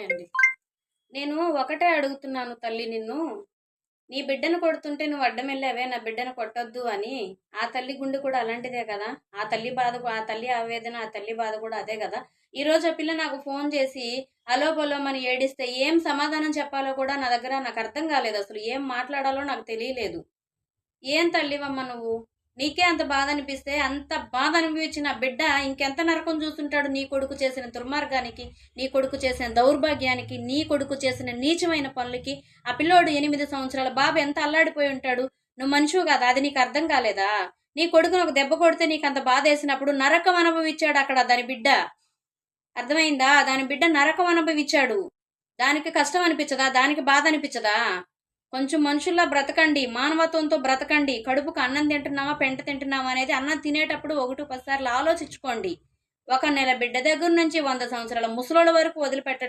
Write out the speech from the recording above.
Hi అండి. నేను ఒకటే అడుగుతున్నాను తల్లి నిన్ను. నీ బిడ్డను కొడుతుంటే నువ్వు అడ్డం వెళ్ళావే నా బిడ్డను కొట్టొద్దు అని. ఆ తల్లి గుండె కూడా అలాంటిదే కదా. ఆ తల్లి బాధ, ఆ తల్లి ఆవేదన, ఆ తల్లి బాధ కూడా అదే కదా. ఈ రోజు ఆ పిల్ల నాకు ఫోన్ చేసి అలో పొలోమని ఏడిస్తే ఏం సమాధానం చెప్పాలో కూడా నా దగ్గర నాకు అర్థం కాలేదు. అసలు ఏం మాట్లాడాలో నాకు తెలియలేదు. ఏం తల్లివమ్మ నువ్వు? నీకే అంత బాధ అనిపిస్తే అంత బాధ అనుభవించిన బిడ్డ ఇంకెంత నరకం చూస్తుంటాడు. నీ కొడుకు చేసిన దుర్మార్గానికి, నీ కొడుకు చేసిన దౌర్భాగ్యానికి, నీ కొడుకు చేసిన నీచమైన పనులకి. ఆ పిల్లోడు 8 సంవత్సరాల బాబు ఎంత అల్లాడిపోయి ఉంటాడు. నువ్వు మనిషివి కదా, అది నీకు అర్థం కాలేదా? నీ కొడుకును ఒక దెబ్బ కొడితే నీకు అంత బాధ వేసినప్పుడు నరకం అనుభవించాడు అక్కడ దాని బిడ్డ. అర్థమైందా? దాని బిడ్డ నరకం అనుభవించాడు. దానికి కష్టం అనిపించదా? దానికి బాధ అనిపించదా? కొంచెం మనుషుల్లా బ్రతకండి, మానవత్వంతో బ్రతకండి. కడుపుకు అన్నం తింటున్నామా పెంట తింటున్నామా అనేది అన్నం తినేటప్పుడు 1-10 సార్లు ఆలోచించుకోండి. 1 నెల బిడ్డ దగ్గర నుంచి 100 సంవత్సరాల ముసలోళ్ళ వరకు వదిలిపెట్టండి.